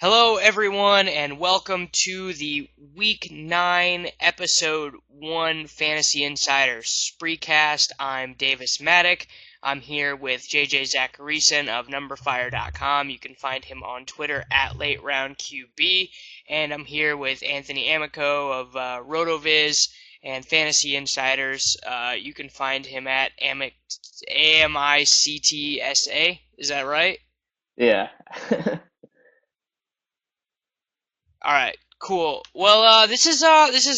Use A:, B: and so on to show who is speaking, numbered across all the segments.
A: Hello, everyone, and welcome to the Week 9, Episode 1 Fantasy Insiders Spreecast. I'm Davis Maddock. I'm here with JJ Zacharyson of NumberFire.com. You can find him on Twitter at LateRoundQB. And I'm here with Anthony Amico of RotoViz and Fantasy Insiders. You can find him at AMICTSA. Is that right?
B: Yeah.
A: All right, cool. Well, this is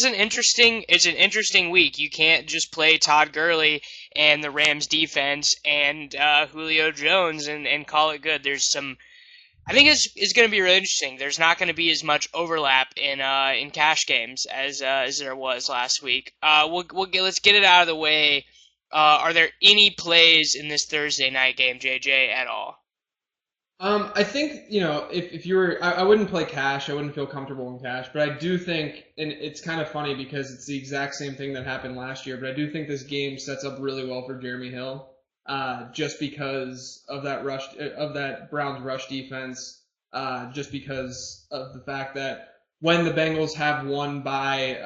A: an interesting week. You can't just play Todd Gurley and the Rams defense and Julio Jones and call it good. I think it's going to be really interesting. There's not going to be as much overlap in cash games as there was last week. Let's get it out of the way. Are there any plays in this Thursday night game, JJ, at all?
C: I think, if you were, I wouldn't play cash. I wouldn't feel comfortable in cash, but I do think, and it's kind of funny because it's the exact same thing that happened last year, but I do think this game sets up really well for Jeremy Hill, just because of that Browns rush defense, just because of the fact that when the Bengals have won by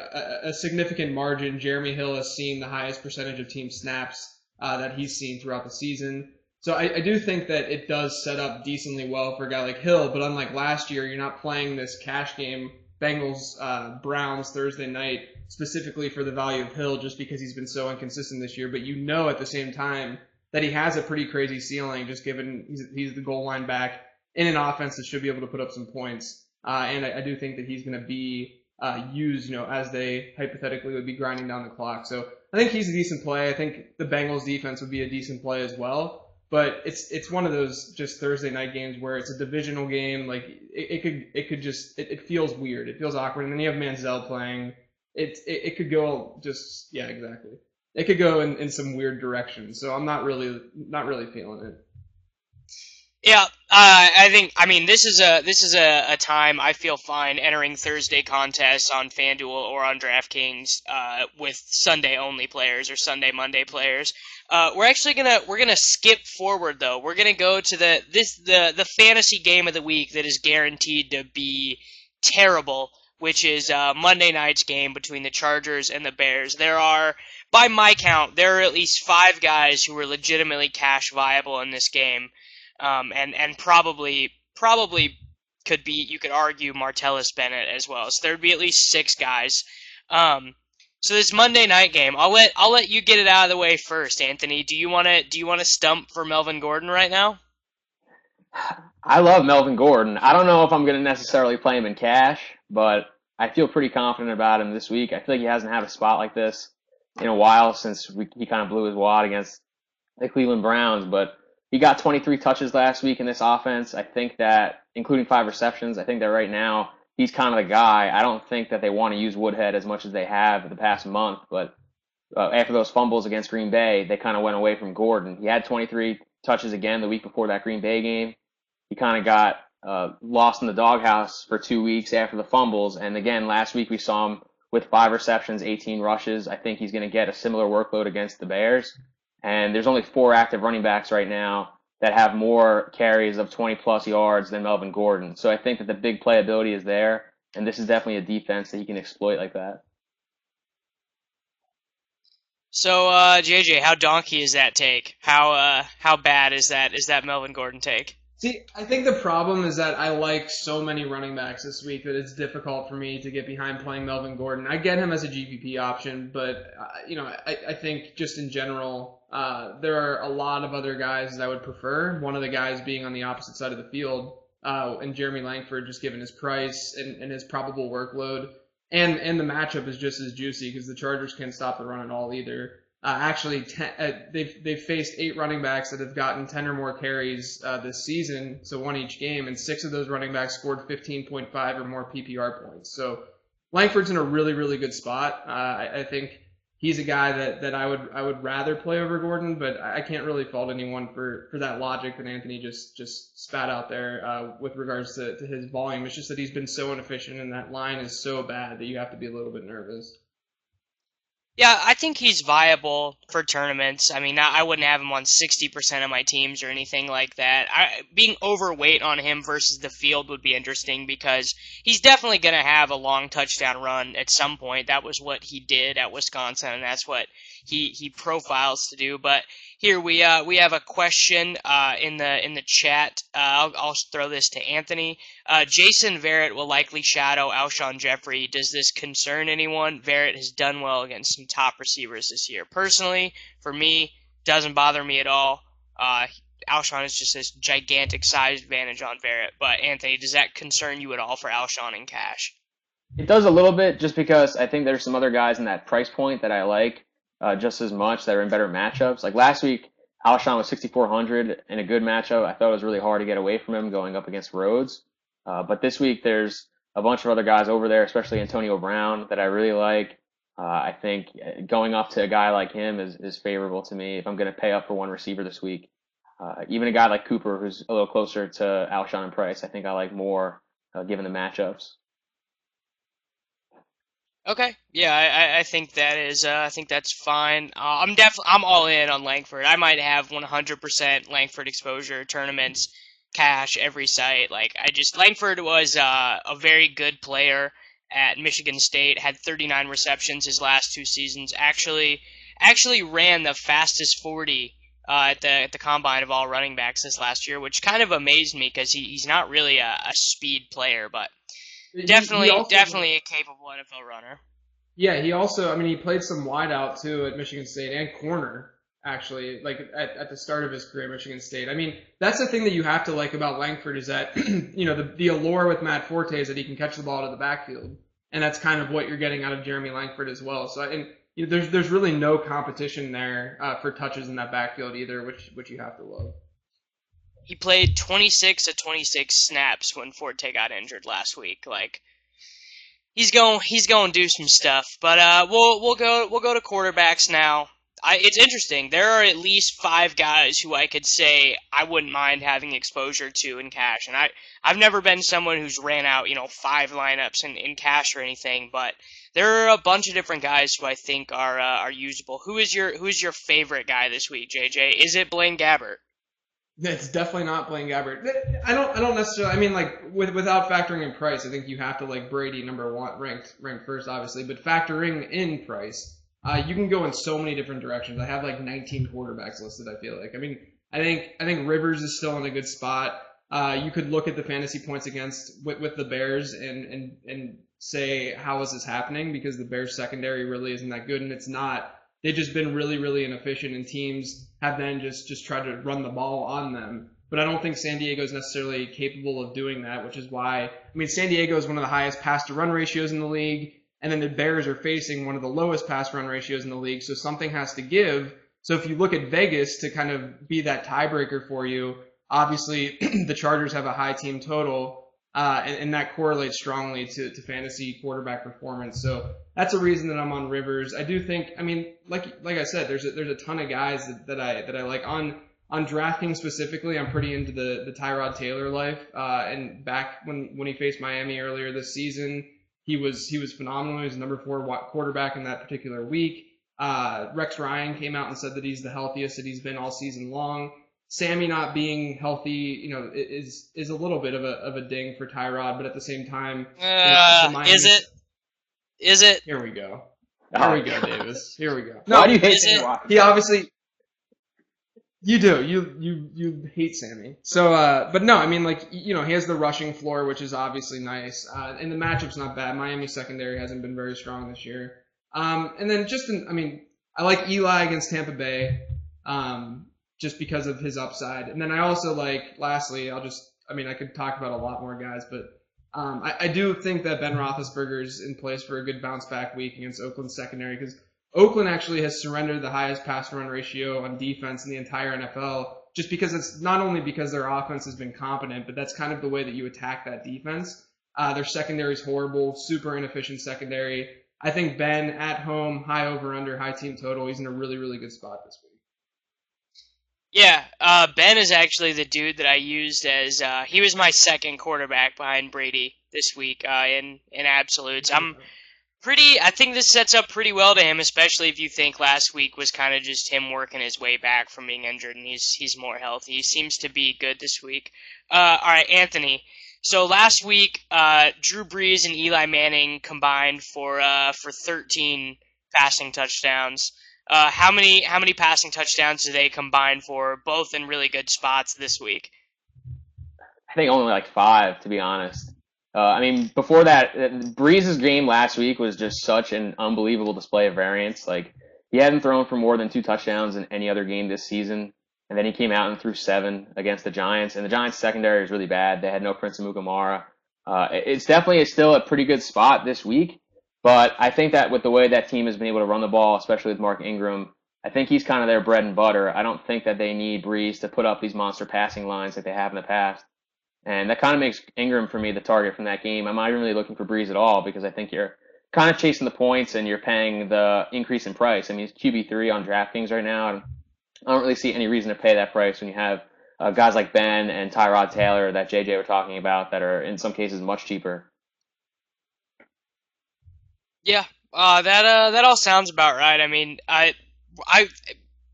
C: a significant margin, Jeremy Hill has seen the highest percentage of team snaps, that he's seen throughout the season. So I do think that it does set up decently well for a guy like Hill, but unlike last year, you're not playing this cash game, Bengals Browns Thursday night, specifically for the value of Hill, just because he's been so inconsistent this year. But you know at the same time that he has a pretty crazy ceiling, just given he's the goal line back in an offense that should be able to put up some points. And I do think that he's going to be used, as they hypothetically would be grinding down the clock. So I think he's a decent play. I think the Bengals defense would be a decent play as well. But it's one of those just Thursday night games where it's a divisional game. Like it feels weird. It feels awkward. And then you have Manziel playing. It could go just, yeah, exactly. It could go in some weird direction. So I'm not really feeling it.
A: Yeah, this is a time I feel fine entering Thursday contests on FanDuel or on DraftKings with Sunday only players or Sunday Monday players. We're gonna skip forward though. We're gonna go to the fantasy game of the week that is guaranteed to be terrible, which is Monday night's game between the Chargers and the Bears. By my count, there are at least 5 guys who are legitimately cash viable in this game. And probably could be, you could argue, Martellus Bennett as well. So there'd be at least 6 guys. So this Monday night game, I'll let you get it out of the way first, Anthony. Do you wanna stump for Melvin Gordon right now?
B: I love Melvin Gordon. I don't know if I'm going to necessarily play him in cash, but I feel pretty confident about him this week. I feel like he hasn't had a spot like this in a while since he kind of blew his wad against the Cleveland Browns, but he got 23 touches last week in this offense. I think that, including 5 receptions, I think that right now he's kind of the guy. I don't think that they want to use Woodhead as much as they have the past month, but after those fumbles against Green Bay, they kind of went away from Gordon. He had 23 touches again the week before that Green Bay game. He kind of got lost in the doghouse for 2 weeks after the fumbles. And again, last week we saw him with 5 receptions, 18 rushes. I think he's going to get a similar workload against the Bears. And there's only 4 active running backs right now that have more carries of 20 plus yards than Melvin Gordon. So I think that the big playability is there. And this is definitely a defense that he can exploit like that.
A: So JJ, how donkey is that take? How bad is that Melvin Gordon take?
C: See, I think the problem is that I like so many running backs this week that it's difficult for me to get behind playing Melvin Gordon. I get him as a GPP option, but I think just in general, there are a lot of other guys that I would prefer. One of the guys being on the opposite side of the field, and Jeremy Langford, just given his price and his probable workload, and the matchup is just as juicy because the Chargers can't stop the run at all either. They've faced 8 running backs that have gotten 10 or more carries this season, so one each game, and 6 of those running backs scored 15.5 or more PPR points. So Langford's in a really, really good spot. I think he's a guy that I would rather play over Gordon, but I can't really fault anyone for that logic that Anthony just spat out there with regards to his volume. It's just that he's been so inefficient, and that line is so bad that you have to be a little bit nervous.
A: Yeah, I think he's viable for tournaments. I mean, I wouldn't have him on 60% of my teams or anything like that. Being overweight on him versus the field would be interesting because he's definitely going to have a long touchdown run at some point. That was what he did at Wisconsin, and that's what he profiles to do. But here we have a question in the chat. I'll throw this to Anthony. Jason Verrett will likely shadow Alshon Jeffrey. Does this concern anyone? Verrett has done well against some top receivers this year. Personally, for me, doesn't bother me at all. Alshon is just this gigantic size advantage on Verrett. But Anthony, does that concern you at all for Alshon and Cash?
B: It does a little bit, just because I think there's some other guys in that price point that I like just as much that are in better matchups. Like last week, Alshon was 6,400 in a good matchup. I thought it was really hard to get away from him going up against Rhodes. But this week, there's a bunch of other guys over there, especially Antonio Brown, that I really like. I think going up to a guy like him is favorable to me if I'm going to pay up for one receiver this week. Even a guy like Cooper, who's a little closer to Alshon in price, I think I like more given the matchups.
A: Okay, yeah, I think that is. I think that's fine. I'm all in on Langford. I might have 100% Langford exposure tournaments, cash every site. Like Langford was a very good player at Michigan State. Had 39 receptions his last 2 seasons. Actually ran the fastest 40 at the combine of all running backs this last year, which kind of amazed me because he's not really a speed player, but. Definitely a capable NFL runner.
C: Yeah, he also, I mean, he played some wide out too at Michigan State and corner, actually, like at the start of his career at Michigan State. I mean, that's the thing that you have to like about Langford is that, the allure with Matt Forte is that he can catch the ball out of the backfield. And that's kind of what you're getting out of Jeremy Langford as well. So, there's really no competition there for touches in that backfield either, which you have to love.
A: He played 26 of 26 snaps when Forte got injured last week. Like he's going to do some stuff. But we'll go to quarterbacks now. It's interesting. There are at least 5 guys who I could say I wouldn't mind having exposure to in cash, and I've never been someone who's ran out 5 lineups in cash or anything. But there are a bunch of different guys who I think are usable. Who's your favorite guy this week, JJ? Is it Blaine Gabbert?
C: It's definitely not Blaine Gabbert. I don't necessarily. I mean, like without factoring in price, I think you have to like Brady number one, ranked first, obviously. But factoring in price, you can go in so many different directions. I have like 19 quarterbacks listed. I feel like. I mean, I think Rivers is still in a good spot. You could look at the fantasy points against with the Bears and say how is this happening because the Bears secondary really isn't that good, and it's not. They've just been really, really inefficient, and teams have then just tried to run the ball on them. But I don't think San Diego is necessarily capable of doing that, which is why, I mean, San Diego is one of the highest pass-to-run ratios in the league, and then the Bears are facing one of the lowest pass-run ratios in the league, so something has to give. So if you look at Vegas to kind of be that tiebreaker for you, obviously the Chargers have a high team total, and that correlates strongly to fantasy quarterback performance. So that's a reason that I'm on Rivers. I do think, I mean, like I said, there's a ton of guys that I like on DraftKings specifically. I'm pretty into the Tyrod Taylor life. And back when he faced Miami earlier this season, he was phenomenal. He was number 4 quarterback in that particular week. Rex Ryan came out and said that he's the healthiest that he's been all season long. Sammy not being healthy, is a little bit of a ding for Tyrod, but at the same time,
A: is it?
C: Here we go. Here we go, Davis. Here we go.
B: No, why do you hate Sammy Watkins?
C: He obviously. You do. You hate Sammy. So, but no, I mean, like, he has the rushing floor, which is obviously nice. And the matchup's not bad. Miami secondary hasn't been very strong this year. And then I like Eli against Tampa Bay. Just because of his upside. And then I also lastly, I could talk about a lot more guys, but I do think that Ben Roethlisberger is in place for a good bounce back week against Oakland's secondary because Oakland actually has surrendered the highest pass run ratio on defense in the entire NFL just because it's not only because their offense has been competent, but that's kind of the way that you attack that defense. Their secondary is horrible, super inefficient secondary. I think Ben at home, high over under, high team total, he's in a really, really good spot this week.
A: Yeah, Ben is actually the dude that I used as he was my second quarterback behind Brady this week in absolutes. I think this sets up pretty well to him, especially if you think last week was kind of just him working his way back from being injured, and he's more healthy. He seems to be good this week. All right, Anthony. So last week, Drew Brees and Eli Manning combined for 13 passing touchdowns. How many passing touchdowns do they combine for? Both in really good spots this week.
B: I think only like 5, to be honest. I mean, before that, Breeze's game last week was just such an unbelievable display of variance. Like, he hadn't thrown for more than 2 touchdowns in any other game this season. And then he came out and threw 7 against the Giants. And the Giants' secondary is really bad. They had no Prince Amukamara. It's definitely still a pretty good spot this week. But I think that with the way that team has been able to run the ball, especially with Mark Ingram, I think he's kind of their bread and butter. I don't think that they need Breeze to put up these monster passing lines like they have in the past. And that kind of makes Ingram, for me, the target from that game. I'm not even really looking for Breeze at all because I think you're kind of chasing the points and you're paying the increase in price. I mean, he's QB3 on DraftKings right now, and I don't really see any reason to pay that price when you have guys like Ben and Tyrod Taylor that JJ were talking about that are in some cases much cheaper.
A: Yeah, that all sounds about right. I mean,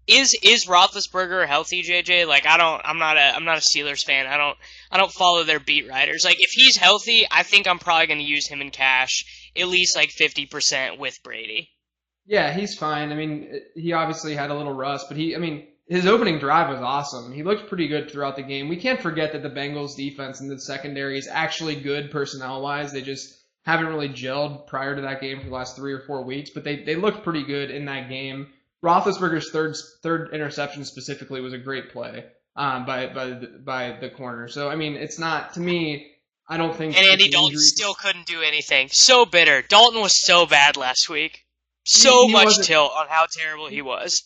A: is Roethlisberger healthy, JJ? Like, I'm not a Steelers fan. I don't follow their beat writers. Like, if he's healthy, I think I'm probably going to use him in cash, at least like 50% with Brady.
C: Yeah, he's fine. I mean, he obviously had a little rust, but his opening drive was awesome. He looked pretty good throughout the game. We can't forget that the Bengals defense and the secondary is actually good personnel-wise. They just haven't really gelled prior to that game for the last 3 or 4 weeks, but they looked pretty good in that game. Roethlisberger's third interception specifically was a great play by the corner. So I mean, it's not, to me, I don't think.
A: And Andy Dalton still couldn't do anything. So bitter. Dalton was so bad last week. So much tilt on how terrible he was.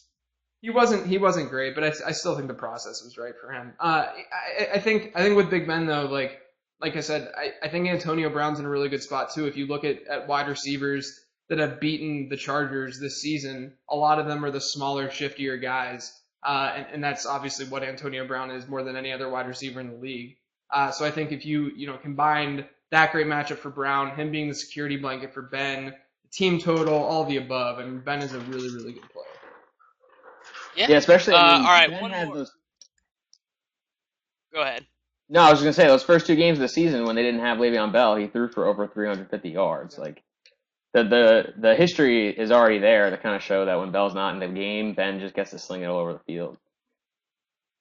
C: He wasn't great, but I still think the process was right for him. I think with Big Ben though, like I said, I think Antonio Brown's in a really good spot too. If you look at wide receivers that have beaten the Chargers this season, a lot of them are the smaller, shiftier guys. And that's obviously what Antonio Brown is more than any other wide receiver in the league. So I think if you combined that great matchup for Brown, him being the security blanket for Ben, the team total, all the above, I mean, Ben is a really, really good player.
B: Yeah, especially, I mean,
A: all right,
B: Ben
A: one
B: had
A: more.
B: those...
A: Go ahead.
B: No, I was going to say, those first 2 games of the season when they didn't have Le'Veon Bell, he threw for over 350 yards. Like, the history is already there to kind of show that when Bell's not in the game, Ben just gets to sling it all over the field.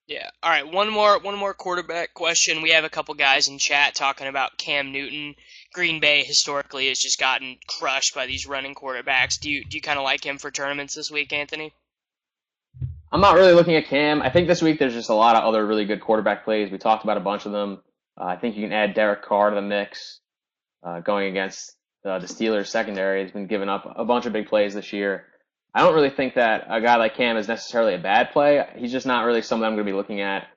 A: Yeah. All right. One more quarterback question. We have a couple guys in chat talking about Cam Newton. Green Bay historically has just gotten crushed by these running quarterbacks. Do you kind of like him for tournaments this week, Anthony?
B: I'm not really looking at Cam. I think this week there's just a lot of other really good quarterback plays. We talked about a bunch of them. I think you can add Derek Carr to the mix going against the Steelers secondary. He's been giving up a bunch of big plays this year. I don't really think that a guy like Cam is necessarily a bad play. He's just not really someone I'm going to be looking at.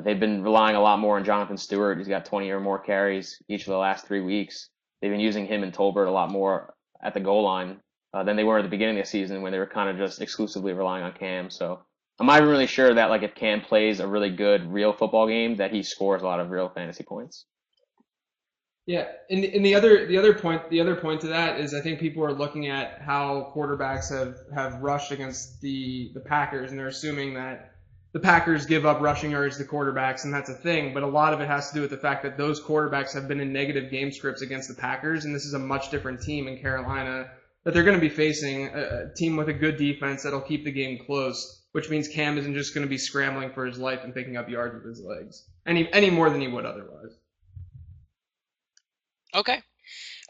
B: They've been relying a lot more on Jonathan Stewart. He's got 20 or more carries each of the last 3 weeks. They've been using him and Tolbert a lot more at the goal line than they were at the beginning of the season when they were kind of just exclusively relying on Cam. So I'm not even really sure that, like, if Cam plays a really good real football game, that he scores a lot of real fantasy points.
C: Yeah, and the other point to that is I think people are looking at how quarterbacks have rushed against the Packers, and they're assuming that the Packers give up rushing yards to quarterbacks, and that's a thing. But a lot of it has to do with the fact that those quarterbacks have been in negative game scripts against the Packers, and this is a much different team in Carolina that they're going to be facing, a team with a good defense that'll keep the game close. Which means Cam isn't just going to be scrambling for his life and picking up yards with his legs any more than he would otherwise.
A: Okay.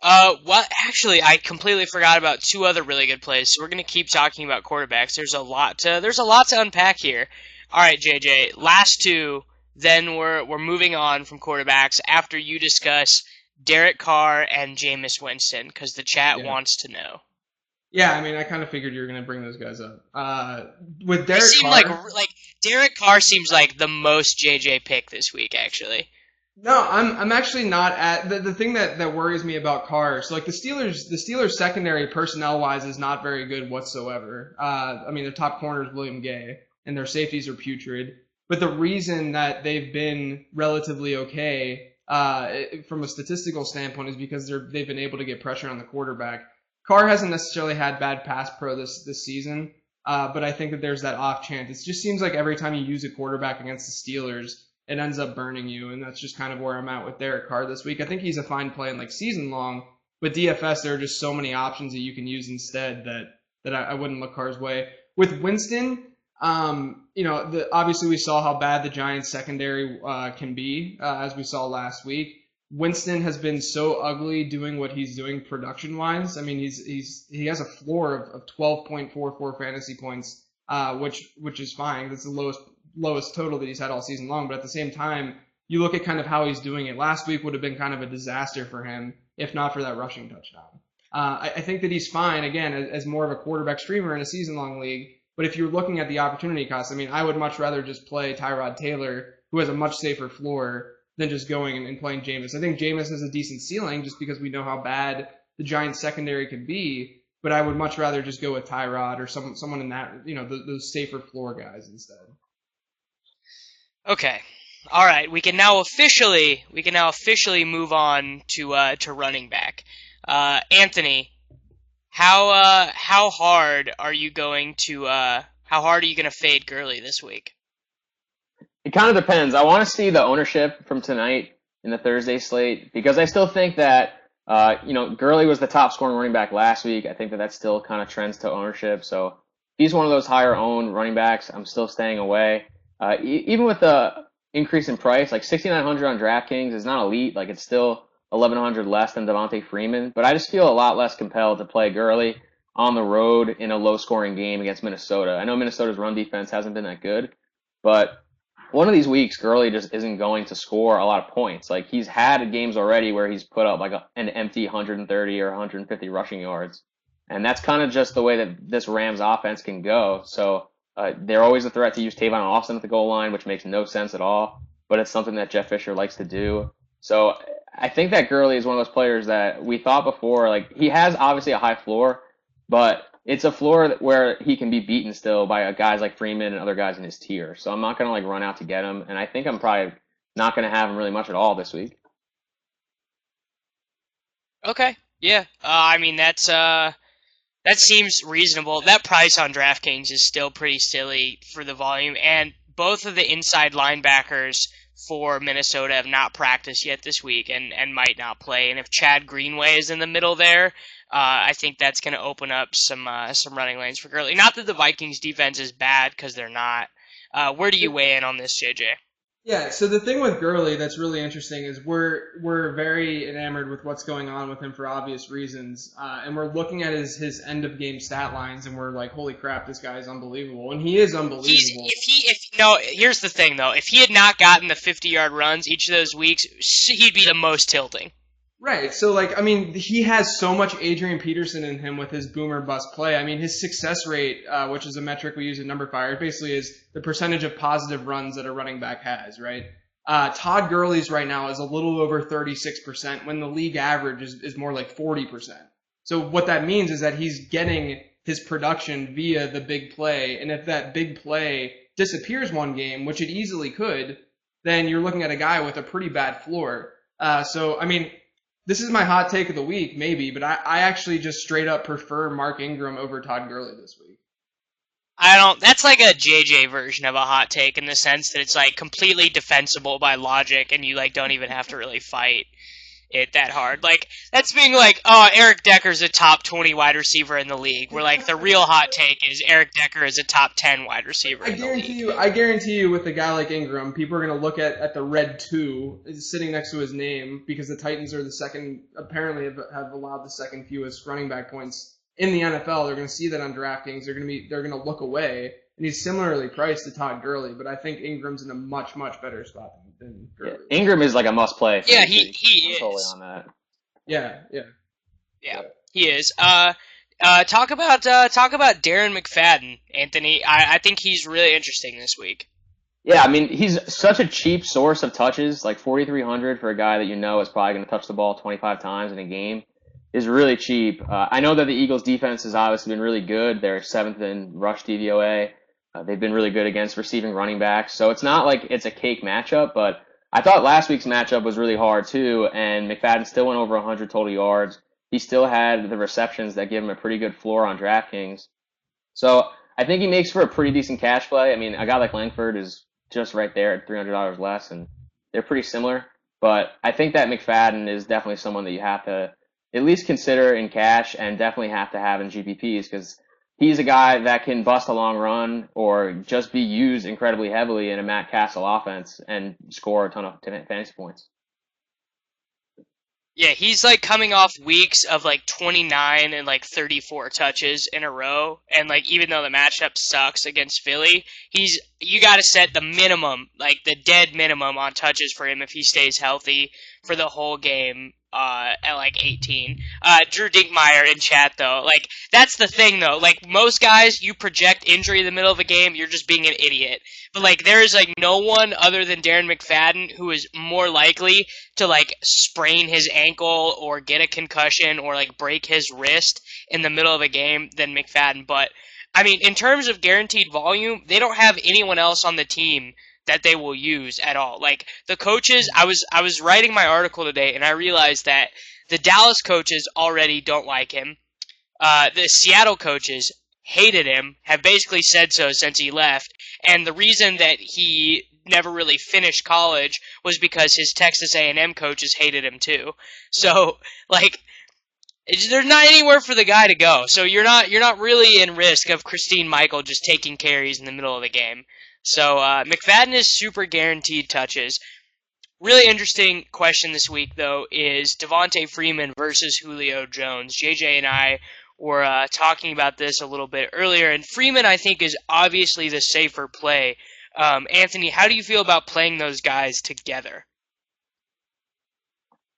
A: Actually, I completely forgot about 2 other really good plays. So we're gonna keep talking about quarterbacks. There's a lot to unpack here. All right, JJ. Last 2. Then we're moving on from quarterbacks after you discuss Derek Carr and Jameis Winston because the chat wants to know.
C: Yeah, I mean, I kind of figured you were going to bring those guys up. With Derek Carr,
A: like Derek Carr seems like the most JJ pick this week, actually.
C: No, I'm actually not at the thing that worries me about Carr. So like the Steelers secondary personnel wise is not very good whatsoever. I mean, their top corner is William Gay, and their safeties are putrid. But the reason that they've been relatively okay from a statistical standpoint is because they've been able to get pressure on the quarterback. Carr hasn't necessarily had bad pass pro this season, but I think that there's that off chance. It just seems like every time you use a quarterback against the Steelers, it ends up burning you, and that's just kind of where I'm at with Derek Carr this week. I think he's a fine play in like season long, but DFS there are just so many options that you can use instead that I wouldn't look Carr's way. With Winston, obviously we saw how bad the Giants secondary can be, as we saw last week. Winston has been so ugly doing what he's doing production wise. I mean, he has a floor of 12.44 fantasy points, which is fine. That's the lowest total that he's had all season long. But at the same time, you look at kind of how he's doing it. Last week would have been kind of a disaster for him if not for that rushing touchdown. I think that he's fine again as more of a quarterback streamer in a season long league. But if you're looking at the opportunity cost, I mean, I would much rather just play Tyrod Taylor, who has a much safer floor, than just going and playing Jameis. I think Jameis has a decent ceiling just because we know how bad the Giants secondary can be, but I would much rather just go with Tyrod or someone in that, those safer floor guys instead.
A: Okay. All right, we can now officially move on to running back. Anthony, how hard are you going to fade Gurley this week?
B: It kind of depends. I want to see the ownership from tonight in the Thursday slate because I still think that, Gurley was the top scoring running back last week. I think that still kind of trends to ownership. So if he's one of those higher owned running backs, I'm still staying away. Even with the increase in price, like 6,900 on DraftKings is not elite. Like it's still 1,100 less than Devontae Freeman, but I just feel a lot less compelled to play Gurley on the road in a low scoring game against Minnesota. I know Minnesota's run defense hasn't been that good, but one of these weeks, Gurley just isn't going to score a lot of points. Like he's had games already where he's put up like an empty 130 or 150 rushing yards. And that's kind of just the way that this Rams offense can go. So they're always a threat to use Tavon Austin at the goal line, which makes no sense at all. But it's something that Jeff Fisher likes to do. So I think that Gurley is one of those players that we thought before, like he has obviously a high floor, but it's a floor where he can be beaten still by guys like Freeman and other guys in his tier. So I'm not going to like run out to get him. And I think I'm probably not going to have him really much at all this week.
A: Okay. Yeah. I mean, that seems reasonable. That price on DraftKings is still pretty silly for the volume. And both of the inside linebackers for Minnesota have not practiced yet this week and might not play. And if Chad Greenway is in the middle there, I think that's going to open up some running lanes for Gurley. Not that the Vikings defense is bad, because they're not. Where do you weigh in on this, JJ?
C: Yeah, so the thing with Gurley that's really interesting is we're very enamored with what's going on with him for obvious reasons, and we're looking at his end of game stat lines, and we're like, holy crap, this guy is unbelievable, and he is unbelievable.
A: Here's the thing though, if he had not gotten the 50-yard runs each of those weeks, he'd be the most tilting.
C: Right, so he has so much Adrian Peterson in him with his boomer bust play. I mean, his success rate, which is a metric we use at Number Fire, basically is the percentage of positive runs that a running back has, right? Todd Gurley's right now is a little over 36% when the league average is more like 40%. So what that means is that he's getting his production via the big play, and if that big play disappears one game, which it easily could, then you're looking at a guy with a pretty bad floor. This is my hot take of the week, maybe, but I actually just straight up prefer Mark Ingram over Todd Gurley this week.
A: That's like a JJ version of a hot take in the sense that it's like completely defensible by logic and you like don't even have to really fight it that hard. Like, that's being like, oh, Eric Decker's a top 20 wide receiver in the league, where like the real hot take is Eric Decker is a top 10 wide receiver in the league.
C: I guarantee you with a guy like Ingram, people are going to look at the red 2 sitting next to his name because the Titans are the second, apparently have allowed the second fewest running back points in the NFL. They're going to see that on DraftKings. They're going to look away. And he's similarly priced to Todd Gurley, but I think Ingram's in a much, much better spot than Gurley.
B: Yeah, Ingram is like a must play.
A: Yeah, he is.
B: Totally on that.
C: Yeah,
A: he is. Talk about Darren McFadden, Anthony. I think he's really interesting this week.
B: Yeah, I mean, he's such a cheap source of touches, like 4,300 for a guy that you know is probably going to touch the ball 25 times in a game is really cheap. I know that the Eagles defense has obviously been really good. They're 7th in rush DVOA. They've been really good against receiving running backs. So it's not like it's a cake matchup, but I thought last week's matchup was really hard too, and McFadden still went over 100 total yards. he still had the receptions that give him a pretty good floor on DraftKings. So I think he makes for a pretty decent cash play. I mean, a guy like Langford is just right there at $300 less, and they're pretty similar. But I think that McFadden is definitely someone that you have to at least consider in cash and definitely have to have in GPPs because he's a guy that can bust a long run or just be used incredibly heavily in a Matt Castle offense and score a ton of fantasy points.
A: Yeah, he's like coming off weeks of like 29 and like 34 touches in a row, and like even though the matchup sucks against Philly, you got to set the minimum, like the dead minimum on touches for him if he stays healthy for the whole game at like 18. Drew Dinkmeyer in chat though, like that's the thing though, like most guys you project injury in the middle of a game, you're just being an idiot. But like there is like no one other than Darren McFadden who is more likely to like sprain his ankle or get a concussion or like break his wrist in the middle of a game than McFadden. But I mean, in terms of guaranteed volume, they don't have anyone else on the team that they will use at all. Like the coaches, I was writing my article today and I realized that the Dallas coaches already don't like him. The Seattle coaches hated him, have basically said so since he left, and the reason that he never really finished college was because his Texas A&M coaches hated him too. So, like, there's not anywhere for the guy to go. So you're not really in risk of Christine Michael just taking carries in the middle of the game. So McFadden is super guaranteed touches. Really interesting question this week, though, is Devontae Freeman versus Julio Jones. JJ and I were talking about this a little bit earlier, and Freeman, I think, is obviously the safer play. Anthony, how do you feel about playing those guys together?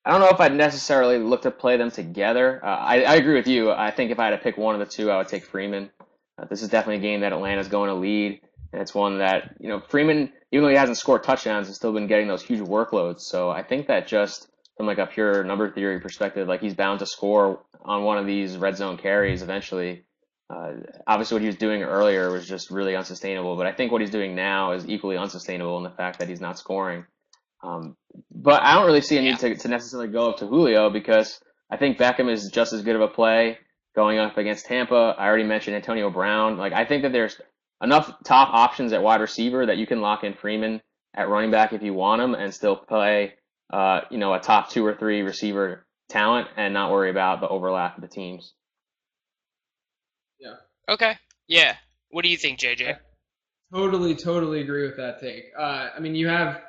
B: I don't know if I'd necessarily look to play them together. I agree with you. I think if I had to pick one of the two, I would take Freeman. This is definitely a game that Atlanta's going to lead, and it's one that, Freeman, even though he hasn't scored touchdowns, has still been getting those huge workloads. So I think that just from like a pure number theory perspective, like he's bound to score on one of these red zone carries eventually. Obviously, what he was doing earlier was just really unsustainable, but I think what he's doing now is equally unsustainable in the fact that he's not scoring. But I don't really see a need to necessarily go up to Julio because I think Beckham is just as good of a play going up against Tampa. I already mentioned Antonio Brown. Like I think that there's enough top options at wide receiver that you can lock in Freeman at running back if you want him and still play, a top 2 or 3 receiver talent and not worry about the overlap of the teams.
C: Yeah.
A: Okay. Yeah. What do you think, JJ?
C: I totally agree with that take. I mean, you have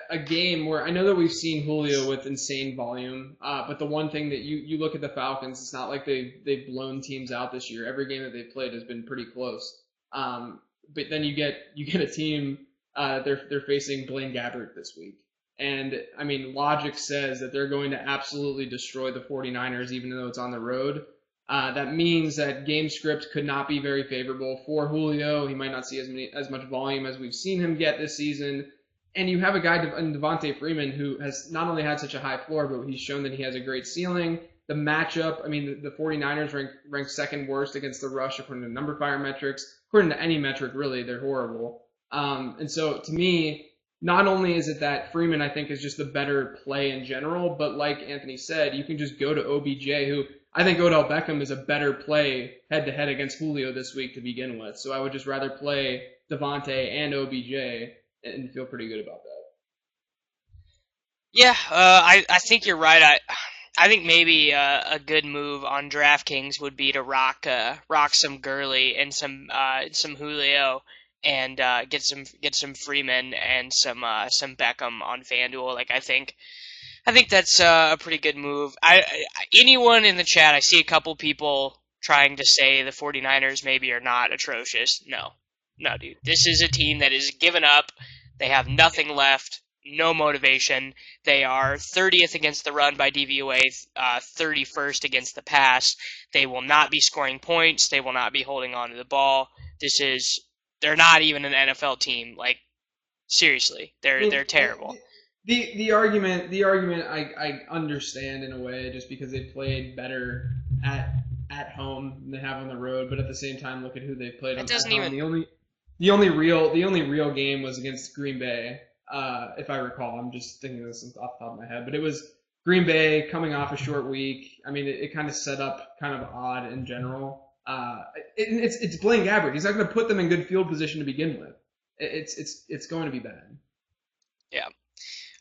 C: a game where I know that we've seen Julio with insane volume, but the one thing that you look at the Falcons, it's not like they've blown teams out this year. Every game that they've played has been pretty close. But then you get a team they're facing Blaine Gabbert this week. And I mean, logic says that they're going to absolutely destroy the 49ers even though it's on the road. That means that game script could not be very favorable for Julio. He might not see as much volume as we've seen him get this season. And you have a guy in Devontae Freeman who has not only had such a high floor, but he's shown that he has a great ceiling. The matchup, I mean, the 49ers rank second worst against the rush according to number fire metrics. According to any metric, really, they're horrible. And so to me, not only is it that Freeman, I think, is just the better play in general, but like Anthony said, you can just go to OBJ, who I think Odell Beckham is a better play head-to-head against Julio this week to begin with. So I would just rather play Devontae and OBJ and feel pretty good about that.
A: Yeah, I think you're right. I think maybe a good move on DraftKings would be to rock some Gurley and some Julio and get some Freeman and some Beckham on FanDuel. Like I think that's a pretty good move. Anyone in the chat, I see a couple people trying to say the 49ers maybe are not atrocious. No, dude. This is a team that is given up. They have nothing left, no motivation. They are 30th against the run by DVOA, 31st against the pass. They will not be scoring points. They will not be holding on to the ball. They're not even an NFL team. Like, seriously, they're terrible.
C: The argument I understand in a way just because they played better at home than they have on the road, but at the same time look at who they've played at home. The only real game was against Green Bay, if I recall. I'm just thinking of this off the top of my head, but it was Green Bay coming off a short week. I mean, it kind of set up kind of odd in general. It's Blaine Gabbert. He's not going to put them in good field position to begin with. It's going to be bad.
A: Yeah.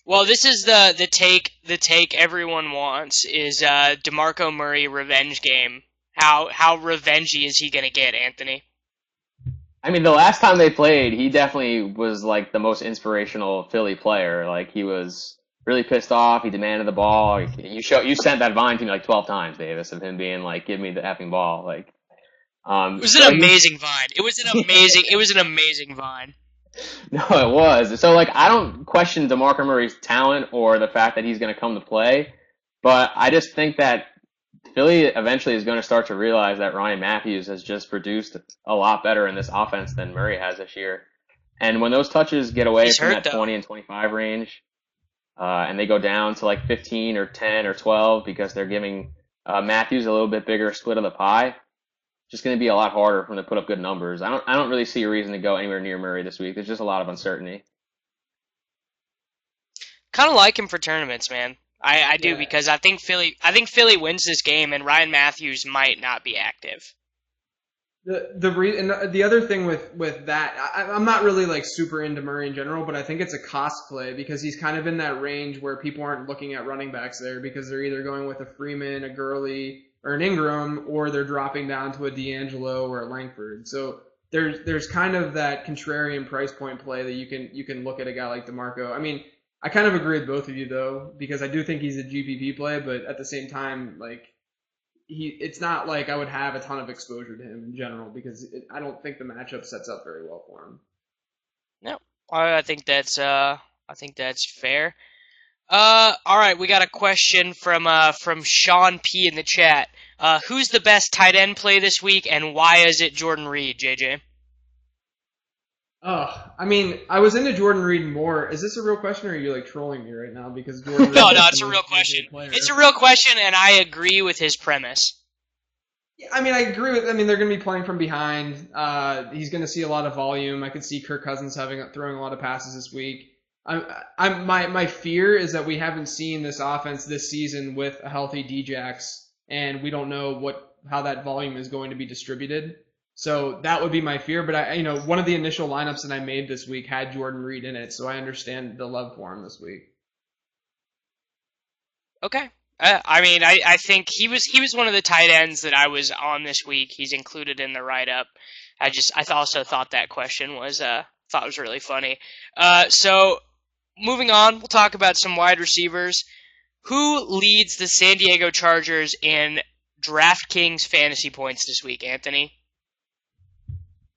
A: Well, this is the take everyone wants is DeMarco Murray revenge game. How revengey is he gonna get, Anthony?
B: I mean, the last time they played, he definitely was like the most inspirational Philly player. Like he was really pissed off. He demanded the ball. You sent that Vine to me like 12 times, Davis, of him being like, "Give me the effing ball." Like,
A: it was an amazing Vine. It was an amazing Vine.
B: No, it was. So, like, I don't question DeMarco Murray's talent or the fact that he's going to come to play, but I just think that Philly eventually is going to start to realize that Ryan Matthews has just produced a lot better in this offense than Murray has this year. And when those touches get away from that 20 and 25 range, and they go down to like 15 or 10 or 12 because they're giving Matthews a little bit bigger split of the pie, just going to be a lot harder for them to put up good numbers. I don't really see a reason to go anywhere near Murray this week. There's just a lot of uncertainty.
A: Kind of like him for tournaments, man. I do because I think Philly wins this game and Ryan Matthews might not be active.
C: The other thing with that, I'm not really like super into Murray in general, but I think it's a cost play because he's kind of in that range where people aren't looking at running backs there because they're either going with a Freeman, a Gurley, or an Ingram, or they're dropping down to a D'Angelo or a Langford. So there's kind of that contrarian price point play that you can look at a guy like DeMarco. I mean, I kind of agree with both of you though, because I do think he's a GPP play, but at the same time, like it's not like I would have a ton of exposure to him in general because I don't think the matchup sets up very well for him.
A: No, I think that's fair. All right, we got a question from Sean P in the chat. Who's the best tight end play this week, and why is it Jordan Reed, JJ?
C: Oh, I mean, I was into Jordan Reed more. Is this a real question, or are you like trolling me right now? Because Jordan
A: no, it's a real question. It's a real question, and I agree with his premise.
C: Yeah, I mean, I agree with. I mean, they're going to be playing from behind. He's going to see a lot of volume. I could see Kirk Cousins throwing a lot of passes this week. My fear is that we haven't seen this offense this season with a healthy Djax, and we don't know how that volume is going to be distributed. So that would be my fear. But one of the initial lineups that I made this week had Jordan Reed in it, so I understand the love for him this week.
A: Okay. I think he was one of the tight ends that I was on this week. He's included in the write-up. I also thought that question was really funny. So moving on, we'll talk about some wide receivers. Who leads the San Diego Chargers in DraftKings fantasy points this week, Anthony?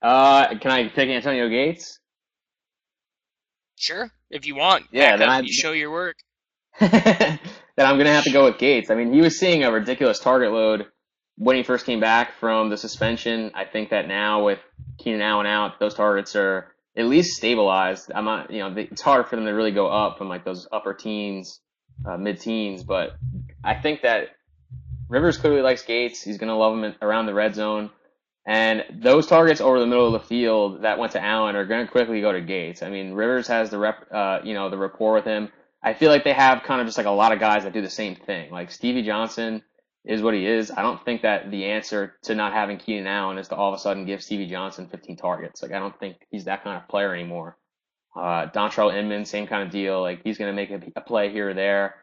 B: Can I take Antonio Gates?
A: Sure, if you want.
B: Yeah, then
A: you show your work.
B: Then I'm going to have to go with Gates. I mean, he was seeing a ridiculous target load when he first came back from the suspension. I think that now with Keenan Allen out, those targets are at least stabilized. I'm not, it's hard for them to really go up from like those upper teens, mid-teens, but I think that Rivers clearly likes Gates. He's going to love him around the red zone. And those targets over the middle of the field that went to Allen are going to quickly go to Gates. I mean, Rivers has the rapport with him. I feel like they have kind of just like a lot of guys that do the same thing. Like Stevie Johnson is what he is. I don't think that the answer to not having Keenan Allen is to all of a sudden give Stevie Johnson 15 targets. Like I don't think he's that kind of player anymore. Dontrell Inman, same kind of deal. Like he's going to make a play here or there.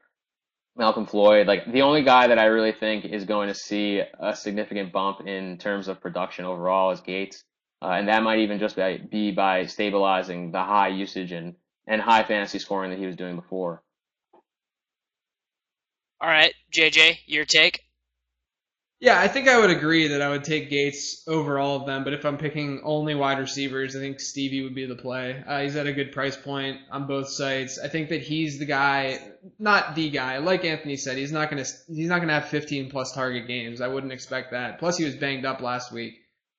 B: Malcolm Floyd, like the only guy that I really think is going to see a significant bump in terms of production overall is Gates. And that might even just be by stabilizing the high usage and high fantasy scoring that he was doing before.
A: All right, JJ, your take?
C: Yeah, I think I would agree that I would take Gates over all of them, but if I'm picking only wide receivers, I think Stevie would be the play. He's at a good price point on both sites. I think that he's the guy, not the guy. Like Anthony said, he's not gonna have 15 plus target games. I wouldn't expect that. Plus, he was banged up last week.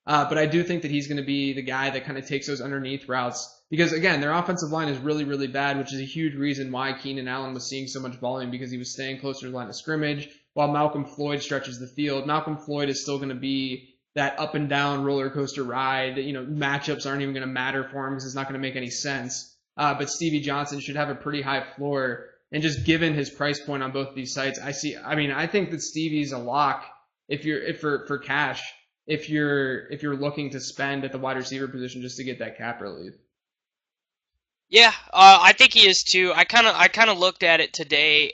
C: But I do think that he's going to be the guy that kind of takes those underneath routes. Because, again, their offensive line is really, really bad, which is a huge reason why Keenan Allen was seeing so much volume because he was staying closer to the line of scrimmage while Malcolm Floyd stretches the field. Malcolm Floyd is still going to be that up and down roller coaster ride. Matchups aren't even going to matter for him because it's not going to make any sense. But Stevie Johnson should have a pretty high floor. And just given his price point on both these sites, I think that Stevie's a lock for cash if you're looking to spend at the wide receiver position just to get that cap relief.
A: Yeah, I think he is too. I kind of looked at it today.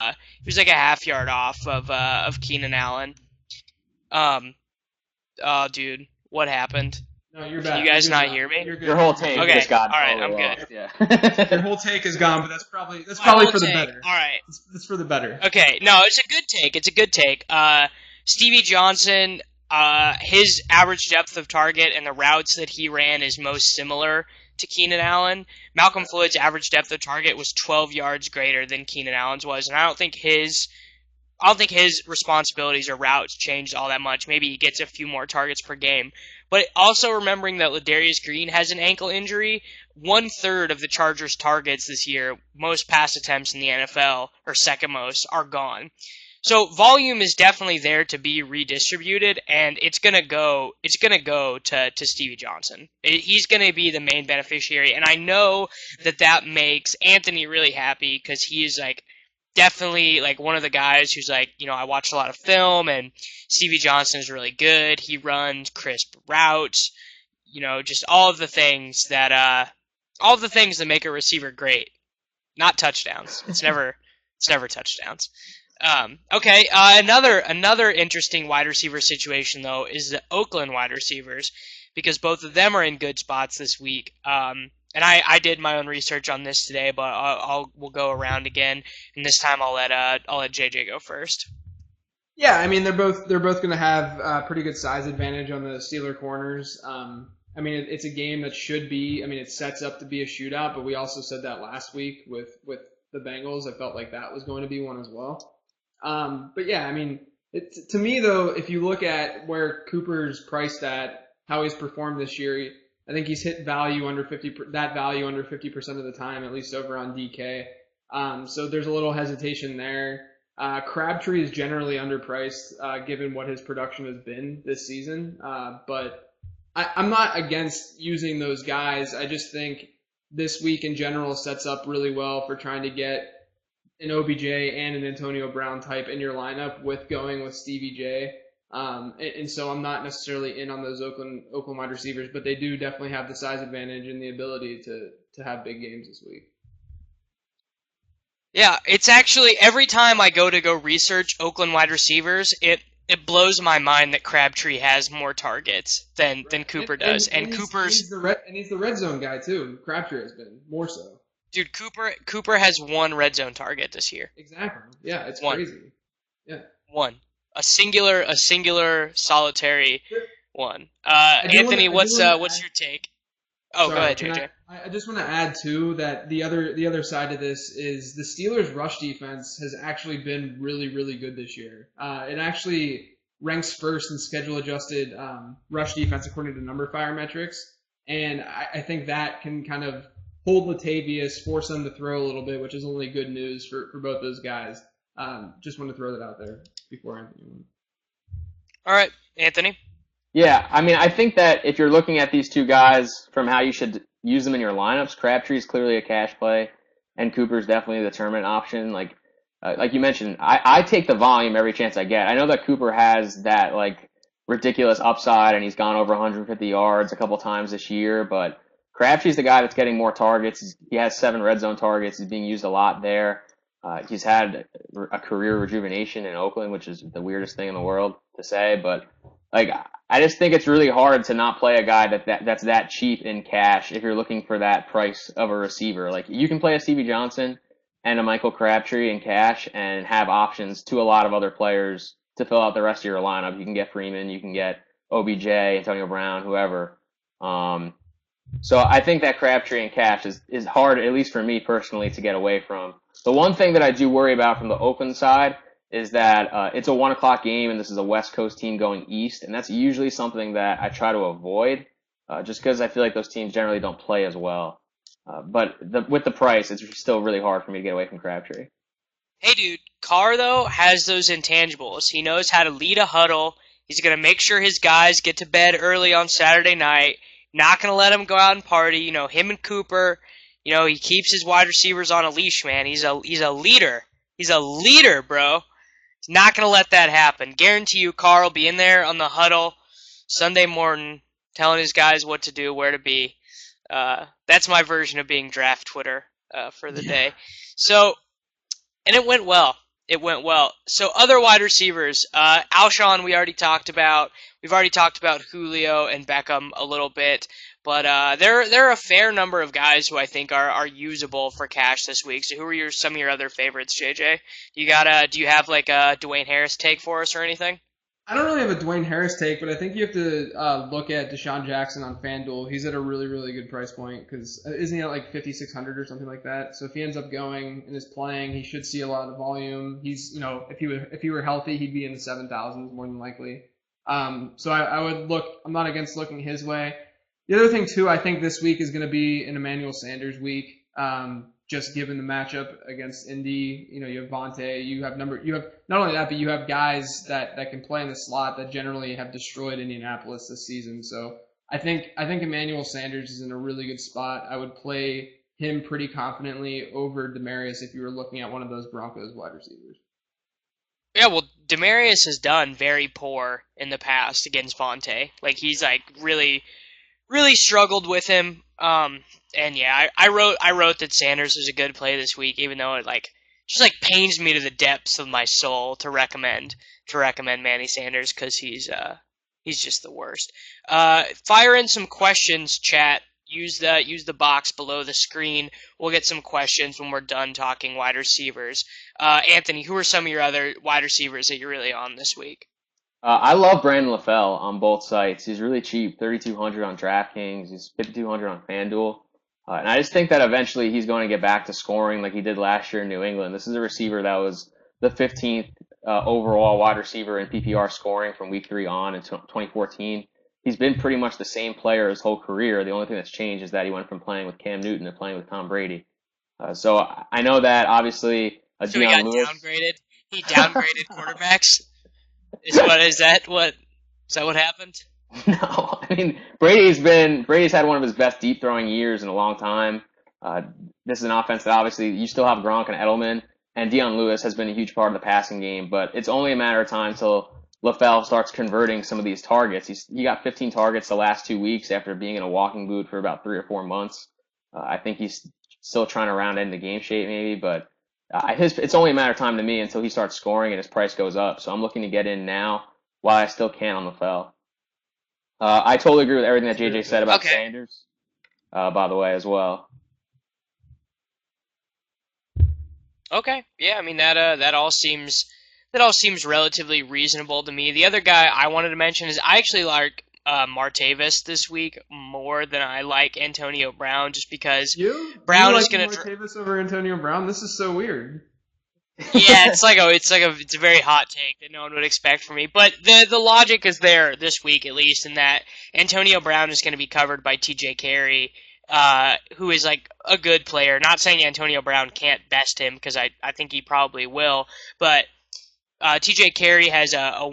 A: He was like a half yard off of Keenan Allen. Oh, dude, what happened?
C: No, you're
A: Can
C: back.
A: you guys
C: You're
A: not
C: good
A: hear me?
C: You're good.
B: Your whole take
A: Okay,
B: just got
A: all right,
B: totally
A: I'm
B: lost.
A: good.
C: Your whole take is gone, but that's probably
A: My
C: for the
A: take.
C: better.
A: All right.
C: It's for the better.
A: Okay, no, it's a good take. It's a good take. Stevie Johnson, his average depth of target and the routes that he ran is most similar to Keenan Allen. Malcolm Floyd's average depth of target was 12 yards greater than Keenan Allen's was, and I don't think his responsibilities or routes changed all that much. Maybe he gets a few more targets per game. But also remembering that Ladarius Green has an ankle injury, 1/3 of the Chargers' targets this year, most pass attempts in the NFL, or second most, are gone. So volume is definitely there to be redistributed, and it's gonna go to Stevie Johnson. He's gonna be the main beneficiary, and I know that makes Anthony really happy because he's like definitely like one of the guys who's like, I watch a lot of film and Stevie Johnson is really good. He runs crisp routes, just all of the things that make a receiver great. Not touchdowns. It's never touchdowns. Okay, another interesting wide receiver situation though is the Oakland wide receivers because both of them are in good spots this week. And I did my own research on this today, but we'll go around again, and this time I'll let JJ go first.
C: Yeah, I mean they're both going to have pretty good size advantage on the Steeler corners. I mean it's a game that should be. I mean it sets up to be a shootout, but we also said that last week with the Bengals. I felt like that was going to be one as well. But yeah, I mean to me though, if you look at where Cooper's priced at, how he's performed this year. I think he's hit value under 50% of the time, at least over on DK. So there's a little hesitation there. Crabtree is generally underpriced, given what his production has been this season. But I'm not against using those guys. I just think this week in general sets up really well for trying to get an OBJ and an Antonio Brown type in your lineup with going with Stevie J. And so I'm not necessarily in on those Oakland wide receivers, but they do definitely have the size advantage and the ability to have big games this week.
A: Yeah, it's actually every time I go research Oakland wide receivers, it blows my mind that Crabtree has more targets than Cooper does, and
C: he's the red zone guy too. Crabtree has been more so.
A: Dude, Cooper has one red zone target this year.
C: Exactly. Yeah, it's
A: one.
C: Crazy. Yeah.
A: One. A singular solitary one. Anthony, what's your take? Oh, sorry, go ahead, JJ.
C: I just want to add too that the other side of this is the Steelers' rush defense has actually been really, really good this year. It actually ranks first in schedule adjusted rush defense according to number fire metrics, and I think that can kind of hold Latavius, force them to throw a little bit, which is only good news for both those guys. Just want to throw that out there before Anthony went.
A: All right, Anthony.
B: Yeah, I mean, I think that if you're looking at these two guys from how you should use them in your lineups, Crabtree is clearly a cash play, and Cooper's definitely the tournament option. Like you mentioned, I take the volume every chance I get. I know that Cooper has that like ridiculous upside, and he's gone over 150 yards a couple times this year, but Crabtree's the guy that's getting more targets. He has 7 red zone targets. He's being used a lot there. He's had a career rejuvenation in Oakland, which is the weirdest thing in the world to say, but like I just think it's really hard to not play a guy that's that cheap in cash if you're looking for that price of a receiver. Like you can play a Stevie Johnson and a Michael Crabtree in cash and have options to a lot of other players to fill out the rest of your lineup. You can get Freeman, you can get OBJ, Antonio Brown, whoever. So I think that Crabtree in cash is hard, at least for me personally, to get away from. The one thing that I do worry about from the Oakland side is that it's a 1:00 game and this is a West Coast team going east, and that's usually something that I try to avoid just because I feel like those teams generally don't play as well. But with the price, it's still really hard for me to get away from Crabtree.
A: Hey, dude, Carr, though, has those intangibles. He knows how to lead a huddle. He's going to make sure his guys get to bed early on Saturday night. Not going to let them go out and party. You know, him and Cooper, you know, he keeps his wide receivers on a leash, man. He's a leader. He's a leader, bro. He's not going to let that happen. Guarantee you Carr will be in there on the huddle Sunday morning telling his guys what to do, where to be. That's my version of being draft Twitter for the day. So, and it went well. It went well. So other wide receivers, Alshon we already talked about. We've already talked about Julio and Beckham a little bit. But there are a fair number of guys who I think are usable for cash this week. So who are some of your other favorites, JJ? Do you have like a Dwayne Harris take for us or anything?
C: I don't really have a Dwayne Harris take, but I think you have to look at Deshaun Jackson on FanDuel. He's at a really, really good price point because isn't he at like 5,600 or something like that? So if he ends up going and is playing, he should see a lot of volume. He's, you know, if he were healthy, he'd be in the 7,000s more than likely. So I would look. I'm not against looking his way. The other thing too, I think this week is going to be an Emmanuel Sanders week. Just given the matchup against Indy, you know, you have Vontae, you have not only that, but you have guys that can play in the slot that generally have destroyed Indianapolis this season. So I think Emmanuel Sanders is in a really good spot. I would play him pretty confidently over Demaryius if you were looking at one of those Broncos wide receivers.
A: Yeah, well, Demaryius has done very poor in the past against Vontae. Like he's like really struggled with him. And yeah, I wrote that Sanders was a good play this week, even though it just pains me to the depths of my soul to recommend Manny Sanders because he's just the worst. Fire in some questions, chat. Use the box below the screen. We'll get some questions when we're done talking wide receivers. Anthony, who are some of your other wide receivers that you're really on this week?
B: I love Brandon LaFell on both sites. He's really cheap, 3,200 on DraftKings. He's 5,200 on FanDuel. And I just think that eventually he's going to get back to scoring like he did last year in New England. This is a receiver that was the 15th overall wide receiver in PPR scoring from week 3 on in 2014. He's been pretty much the same player his whole career. The only thing that's changed is that he went from playing with Cam Newton to playing with Tom Brady. So I know that obviously
A: So he got
B: Lewis,
A: downgraded. He downgraded quarterbacks. Is that what happened?
B: No, I mean Brady's had one of his best deep throwing years in a long time. This is an offense that obviously you still have Gronk and Edelman, and Dion Lewis has been a huge part of the passing game. But it's only a matter of time till LaFell starts converting some of these targets. He got 15 targets the last 2 weeks after being in a walking boot for about 3 or 4 months. I think he's still trying to round into game shape maybe, but it's only a matter of time to me until he starts scoring and his price goes up. So I'm looking to get in now while I still can on LaFell. I totally agree with everything that JJ said about Sanders, by the way, as well.
A: Okay, yeah, I mean that all seems relatively reasonable to me. The other guy I wanted to mention is I actually like Martavis this week more than I like Antonio Brown, just because Brown is going to
C: Martavis over Antonio Brown. This is so weird.
A: Yeah, it's a very hot take that no one would expect from me. But the logic is there this week, at least, in that Antonio Brown is going to be covered by TJ Carey, who is like a good player. Not saying Antonio Brown can't best him, because I think he probably will, but TJ Carey has I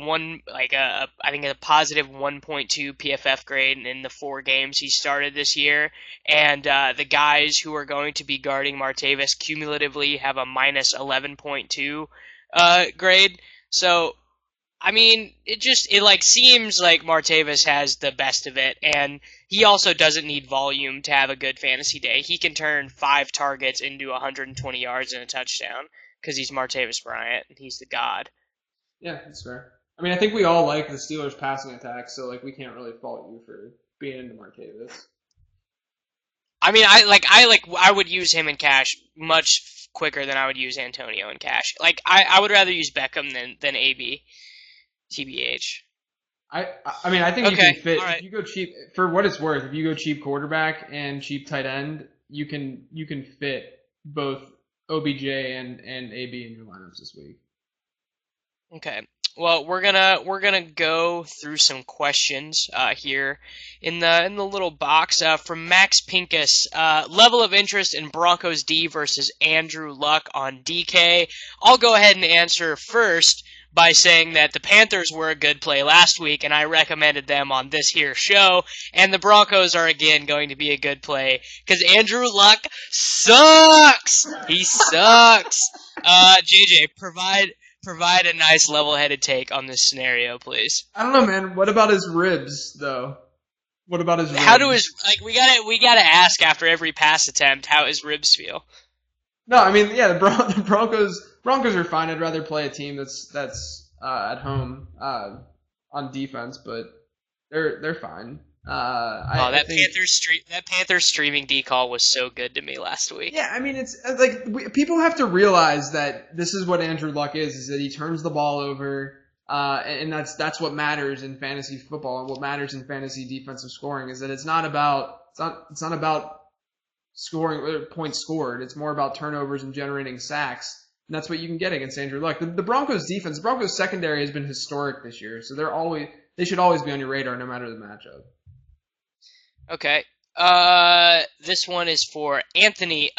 A: think a positive 1.2 PFF grade in the 4 games he started this year, and the guys who are going to be guarding Martavis cumulatively have a minus 11.2 grade. So, I mean, it seems like Martavis has the best of it, and he also doesn't need volume to have a good fantasy day. He can turn 5 targets into 120 yards and a touchdown because he's Martavis Bryant and he's the god.
C: Yeah, that's fair. I mean, I think we all like the Steelers' passing attack, so we can't really fault you for being into Martavis.
A: I mean, I would use him in cash much quicker than I would use Antonio in cash. I would rather use Beckham than AB, TBH.
C: I mean, I think you can fit if you go cheap for what it's worth. If you go cheap quarterback and cheap tight end, you can fit both OBJ and AB in your lineups this week.
A: Okay. Well, we're gonna go through some questions here in the little box from Max Pincus. Level of interest in Broncos D versus Andrew Luck on DK. I'll go ahead and answer first by saying that the Panthers were a good play last week, and I recommended them on this here show. And the Broncos are again going to be a good play because Andrew Luck sucks. He sucks. JJ, provide a nice level-headed take on this scenario, please.
C: I don't know, man. What about his ribs, though? What about his ribs?
A: How do his we gotta ask after every pass attempt how his ribs feel.
C: No, I mean, yeah, the Broncos are fine. I'd rather play a team that's at home on defense, but they're fine.
A: That Panthers streaming D call was so good to me last week.
C: Yeah, I mean, it's like people have to realize that this is what Andrew Luck is that he turns the ball over, and that's what matters in fantasy football, and what matters in fantasy defensive scoring is that it's not about scoring or points scored. It's more about turnovers and generating sacks, and that's what you can get against Andrew Luck. The Broncos defense, the Broncos secondary has been historic this year, so they should always be on your radar no matter the matchup.
A: Okay. This one is for Anthony.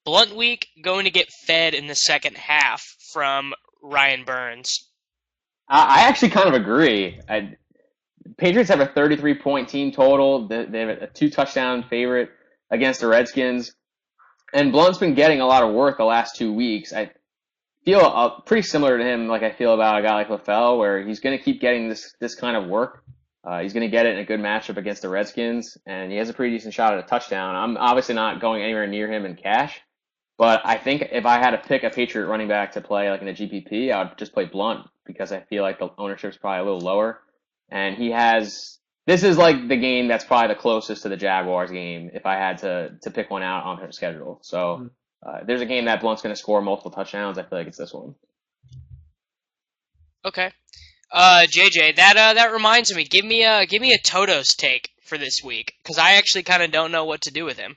A: Blunt week going to get fed in the second half from Ryan Burns.
B: I actually kind of agree. Patriots have a 33-point team total. They have a 2-touchdown favorite against the Redskins. And Blunt's been getting a lot of work the last 2 weeks. I feel pretty similar to him like I feel about a guy like LaFell, where he's going to keep getting this kind of work. He's going to get it in a good matchup against the Redskins, and he has a pretty decent shot at a touchdown. I'm obviously not going anywhere near him in cash, but I think if I had to pick a Patriot running back to play like in a GPP, I would just play Blunt because I feel like the ownership's probably a little lower. And this is like the game that's probably the closest to the Jaguars game if I had to pick one out on their schedule. So there's a game that Blunt's going to score multiple touchdowns. I feel like it's this one.
A: Okay. JJ, that reminds me. Give me a Toto's take for this week because I actually kind of don't know what to do with him.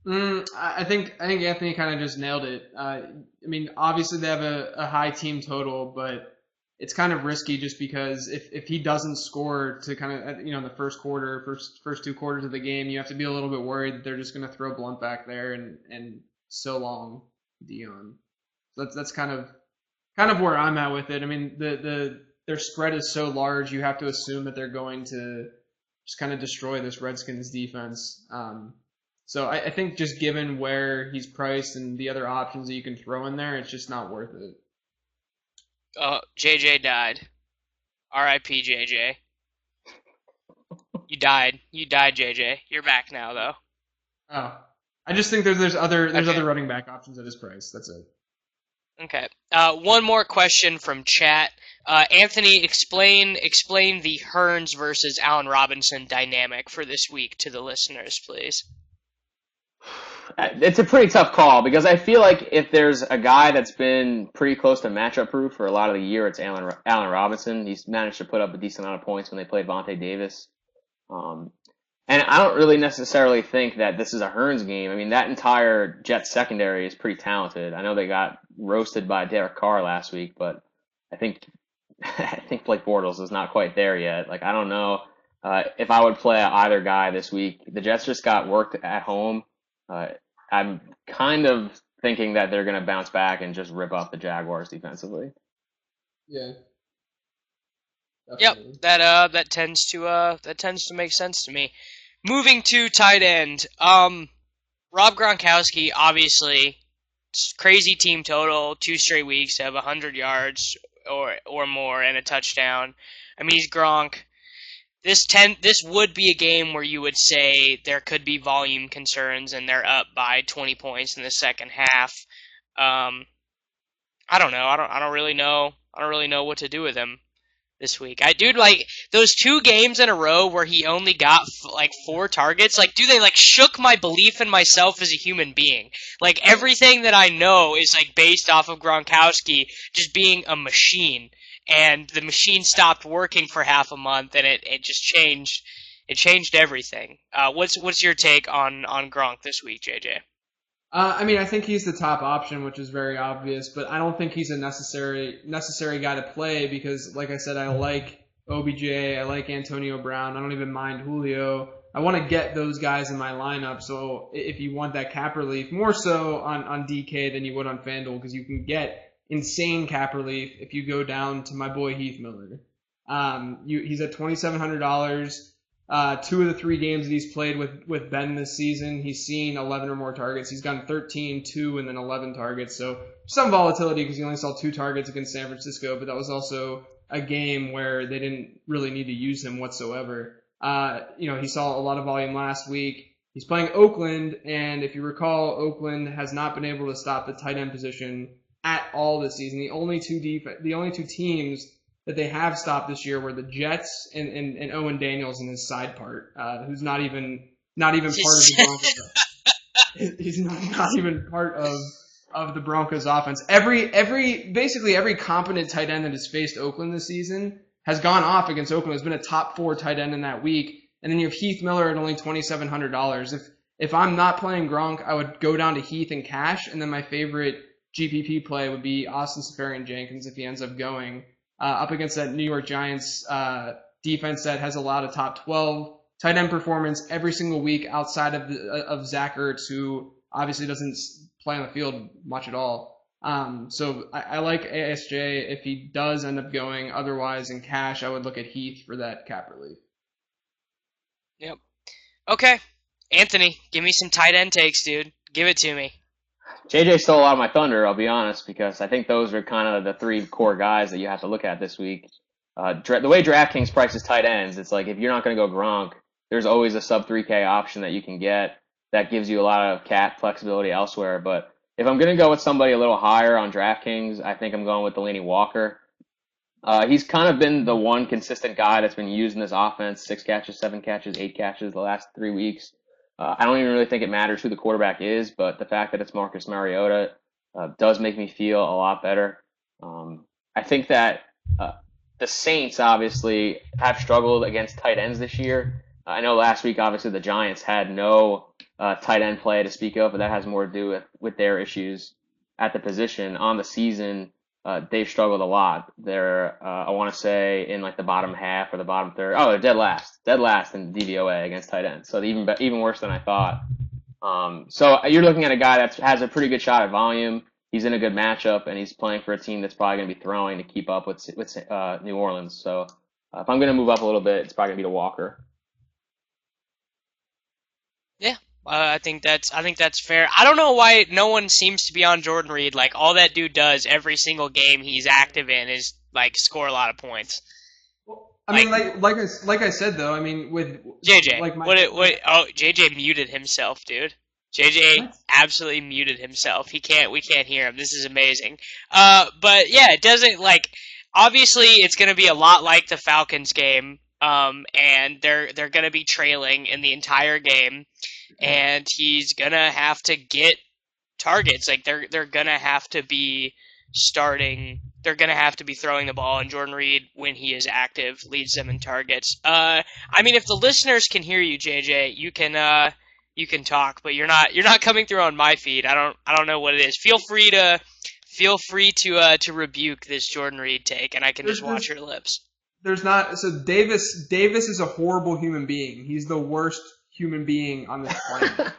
C: I think Anthony kind of just nailed it. I mean, obviously they have a high team total, but it's kind of risky just because if he doesn't score to kind of in the first 2 quarters of the game, you have to be a little bit worried that they're just going to throw Blunt back there and so long Dion. So that's kind of where I'm at with it. I mean, their spread is so large, you have to assume that they're going to just kind of destroy this Redskins defense. So I think just given where he's priced and the other options that you can throw in there, it's just not worth it.
A: JJ died. R.I.P. JJ. You died, JJ. You're back now, though.
C: Oh, I just think there's other running back options at his price. That's it.
A: Okay. One more question from chat. Anthony, explain the Hearns versus Allen Robinson dynamic for this week to the listeners, please.
B: It's a pretty tough call because I feel like if there's a guy that's been pretty close to matchup proof for a lot of the year, it's Allen Robinson. He's managed to put up a decent amount of points when they played Vontae Davis. And I don't really necessarily think that this is a Hearns game. I mean, that entire Jets secondary is pretty talented. I know they got roasted by Derek Carr last week, but I think Blake Bortles is not quite there yet. Like, I don't know if I would play either guy this week. The Jets just got worked at home. I'm kind of thinking that they're going to bounce back and just rip off the Jaguars defensively.
C: Yeah.
A: Definitely. Yep, that tends to make sense to me. Moving to tight end, Rob Gronkowski, obviously, crazy team total, 2 straight weeks to have 100 yards or more and a touchdown. I mean, he's Gronk. This would be a game where you would say there could be volume concerns and they're up by 20 points in the second half. I don't know. I don't really know. I don't really know what to do with him this week. Like those 2 games in a row where he only got like 4 targets. Like, they like shook my belief in myself as a human being. Like everything that I know is like based off of Gronkowski just being a machine. And the machine stopped working for half a month, and it just changed. It changed everything. What's your take on Gronk this week, JJ?
C: I mean, I think he's the top option, which is very obvious, but I don't think he's a necessary guy to play because, like I said, I like OBJ, I like Antonio Brown. I don't even mind Julio. I want to get those guys in my lineup. So if you want that cap relief, more so on DK than you would on FanDuel, because you can get insane cap relief if you go down to my boy Heath Miller. He's at $2,700. 2 of the 3 games that he's played with Ben this season, he's seen 11 or more targets. He's gotten 13, 2, and then 11 targets. So some volatility because he only saw 2 targets against San Francisco, but that was also a game where they didn't really need to use him whatsoever. He saw a lot of volume last week. He's playing Oakland, and if you recall, Oakland has not been able to stop the tight end position at all this season. The only two teams that they have stopped this year were the Jets and Owen Daniels in his side part, who's not even part of the Broncos. He's not even part of the Broncos offense. Basically every competent tight end that has faced Oakland this season has gone off against Oakland. Has been a top 4 tight end in that week. And then you have Heath Miller at only $2,700. If I'm not playing Gronk, I would go down to Heath and cash, and then my favorite GPP play would be Austin Seferian-Jenkins if he ends up going. Up against that New York Giants defense that has allowed a top 12 tight end performance every single week outside of Zach Ertz, who obviously doesn't play on the field much at all. So I like ASJ if he does end up going. Otherwise, in cash, I would look at Heath for that cap relief.
A: Yep. Okay. Anthony, give me some tight end takes, dude. Give it to me.
B: JJ stole a lot of my thunder, I'll be honest, because I think those are kind of the 3 core guys that you have to look at this week. The way DraftKings prices tight ends, it's like if you're not going to go Gronk, there's always a sub 3K option that you can get that gives you a lot of cap flexibility elsewhere. But if I'm going to go with somebody a little higher on DraftKings, I think I'm going with Delaney Walker. He's kind of been the one consistent guy that's been used in this offense, 6 catches, 7 catches, 8 catches the last 3 weeks. I don't even really think it matters who the quarterback is, but the fact that it's Marcus Mariota does make me feel a lot better. I think that the Saints obviously have struggled against tight ends this year. I know last week, obviously, the Giants had no tight end play to speak of, but that has more to do with their issues at the position. On the season, they've struggled a lot. They're, I want to say, in like the bottom half or the bottom third. Oh, they're dead last in DVOA against tight ends. So even worse than I thought. So you're looking at a guy that has a pretty good shot at volume. He's in a good matchup, and he's playing for a team that's probably going to be throwing to keep up with New Orleans. So if I'm going to move up a little bit, it's probably going to be to Walker.
A: Yeah. I think that's fair. I don't know why no one seems to be on Jordan Reed. Like, all that dude does every single game he's active in is like score a lot of points.
C: I mean, like I said though. I mean, with
A: JJ,
C: like
A: JJ muted himself, dude. JJ absolutely muted himself. We can't hear him. This is amazing. But yeah, it doesn't like. Obviously, it's going to be a lot like the Falcons game. And they're going to be trailing in the entire game. And he's gonna have to get targets. Like they're gonna have to be starting. They're gonna have to be throwing the ball. And Jordan Reed, when he is active, leads them in targets. I mean, if the listeners can hear you, JJ, you can talk, but you're not coming through on my feed. I don't know what it is. Feel free to rebuke this Jordan Reed take, and I can just watch your lips.
C: There's not. So Davis is a horrible human being. He's the worst human being on this planet.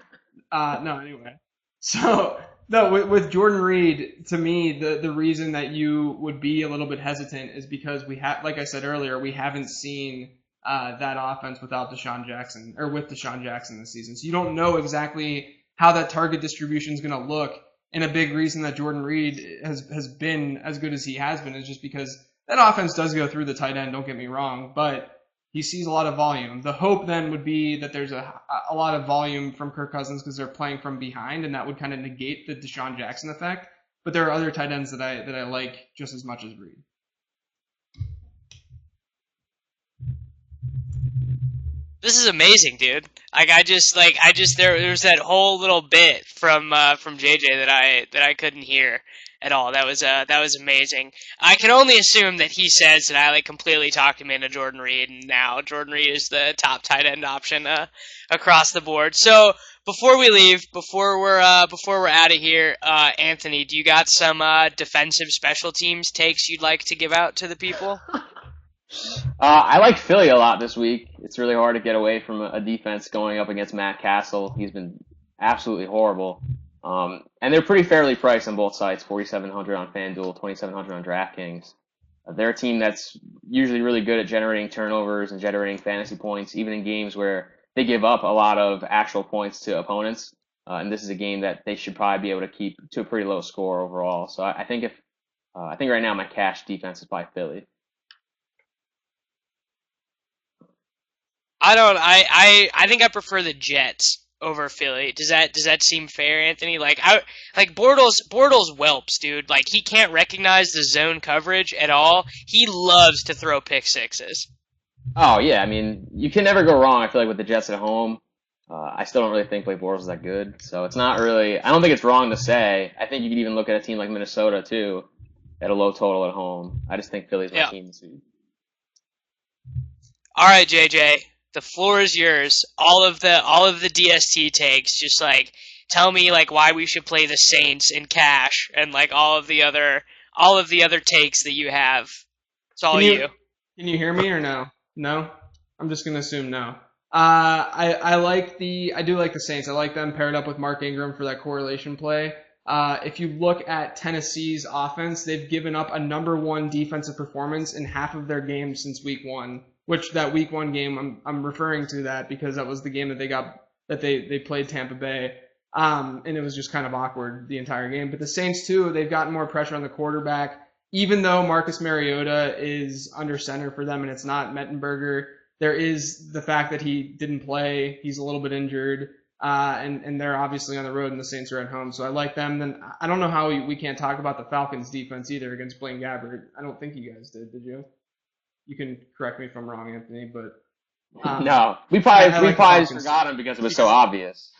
C: Anyway. So, no, with Jordan Reed, to me, the reason that you would be a little bit hesitant is because like I said earlier, we haven't seen that offense without Deshaun Jackson, or with Deshaun Jackson this season. So you don't know exactly how that target distribution is going to look. And a big reason that Jordan Reed has been as good as he has been is just because that offense does go through the tight end, don't get me wrong, but he sees a lot of volume. The hope then would be that there's a lot of volume from Kirk Cousins because they're playing from behind, and that would kind of negate the Deshaun Jackson effect. But there are other tight ends that I like just as much as Reed.
A: This is amazing, dude. There's that whole little bit from JJ that I couldn't hear at all. That was amazing. I can only assume that he says that I completely talked him into Jordan Reed, and now Jordan Reed is the top tight end option across the board. So before we leave, before we're out of here, Anthony, do you got some defensive special teams takes you'd like to give out to the people?
B: I like Philly a lot this week. It's really hard to get away from a defense going up against Matt Castle. He's been absolutely horrible. And they're pretty fairly priced on both sides, 4,700 on FanDuel, 2,700 on DraftKings. They're a team that's usually really good at generating turnovers and generating fantasy points, even in games where they give up a lot of actual points to opponents. And this is a game that they should probably be able to keep to a pretty low score overall. So I think I think right now my cash defense is probably Philly.
A: I think I prefer the Jets over Philly. Does that seem fair, Anthony? Like Bortles whelps, dude. Like he can't recognize the zone coverage at all. He loves to throw pick sixes.
B: Oh yeah, I mean you can never go wrong. I feel like with the Jets at home, I still don't really think Blake Bortles is that good. So it's not really. I don't think it's wrong to say. I think you could even look at a team like Minnesota too, at a low total at home. I just think Philly's my team this week.
A: All right, JJ. The floor is yours. All of the DST takes. Just like tell me like why we should play the Saints in cash and like all of the other takes that you have. It's all you.
C: Can you hear me or no? No? I'm just gonna assume no. I do like the Saints. I like them paired up with Mark Ingram for that correlation play. If you look at Tennessee's offense, they've given up a number 1 defensive performance in half of their games since week 1. Which that week 1 game, I'm referring to that because that was the game that they played Tampa Bay, and it was just kind of awkward the entire game. But the Saints too, they've gotten more pressure on the quarterback, even though Marcus Mariota is under center for them and it's not Mettenberger. There is the fact that he didn't play; he's a little bit injured, and they're obviously on the road and the Saints are at home. So I like them. Then I don't know how we can't talk about the Falcons' defense either against Blaine Gabbert. I don't think you guys did you? You can correct me if I'm wrong, Anthony, but
B: no, we probably just forgot him because it was so obvious.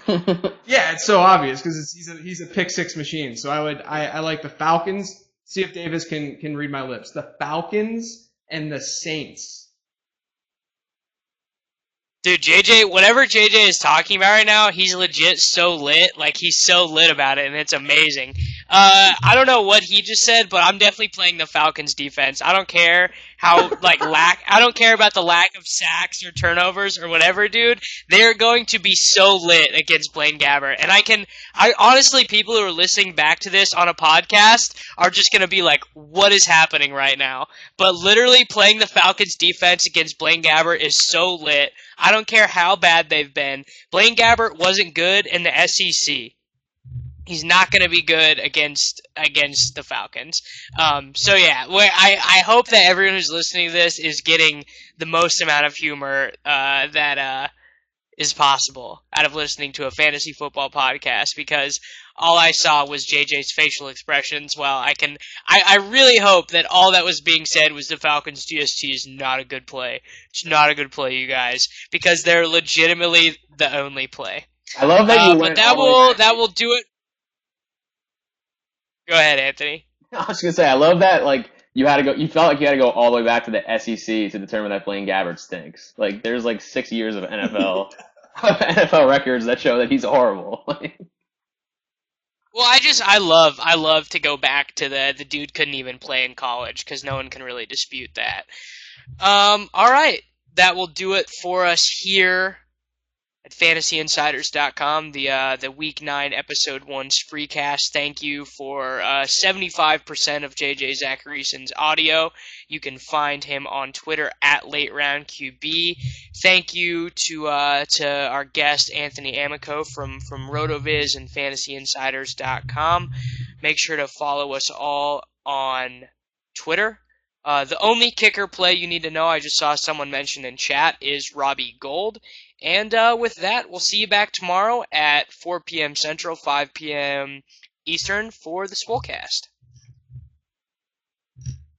C: Yeah, it's so obvious because he's a pick six machine. So I like the Falcons. See if Davis can read my lips. The Falcons and the Saints.
A: Dude, JJ, whatever JJ is talking about right now, he's legit so lit. Like, he's so lit about it, and it's amazing. I don't know what he just said, but I'm definitely playing the Falcons defense. I don't care how, I don't care about the lack of sacks or turnovers or whatever, dude. They're going to be so lit against Blaine Gabbert. And I honestly, people who are listening back to this on a podcast are just going to be like, what is happening right now? But literally playing the Falcons defense against Blaine Gabbert is so lit. I don't care how bad they've been. Blaine Gabbert wasn't good in the SEC. He's not going to be good against the Falcons. So yeah, I hope that everyone who's listening to this is getting the most amount of humor that is possible out of listening to a fantasy football podcast, because all I saw was JJ's facial expressions. Well, I really hope that all that was being said was the Falcons DST is not a good play. It's not a good play, you guys, because they're legitimately the only play.
B: I love that you
A: went. But that will do it. Go ahead, Anthony.
B: I was gonna say I love that you felt like you had to go all the way back to the SEC to determine that Blaine Gabbert stinks. Like there's 6 years of NFL records that show that he's horrible.
A: Well, I love to go back to the dude couldn't even play in college, because no one can really dispute that. All right, that will do it for us here at fantasyinsiders.com, the Week 9 Episode 1 Spreecast. Thank you for 75% of JJ Zacharysen's audio. You can find him on Twitter at LateRoundQB. Thank you to our guest, Anthony Amico from RotoViz and fantasyinsiders.com. Make sure to follow us all on Twitter. The only kicker play you need to know, I just saw someone mention in chat, is Robbie Gould. And with that, we'll see you back tomorrow at 4 p.m. Central, 5 p.m. Eastern for the Swolecast.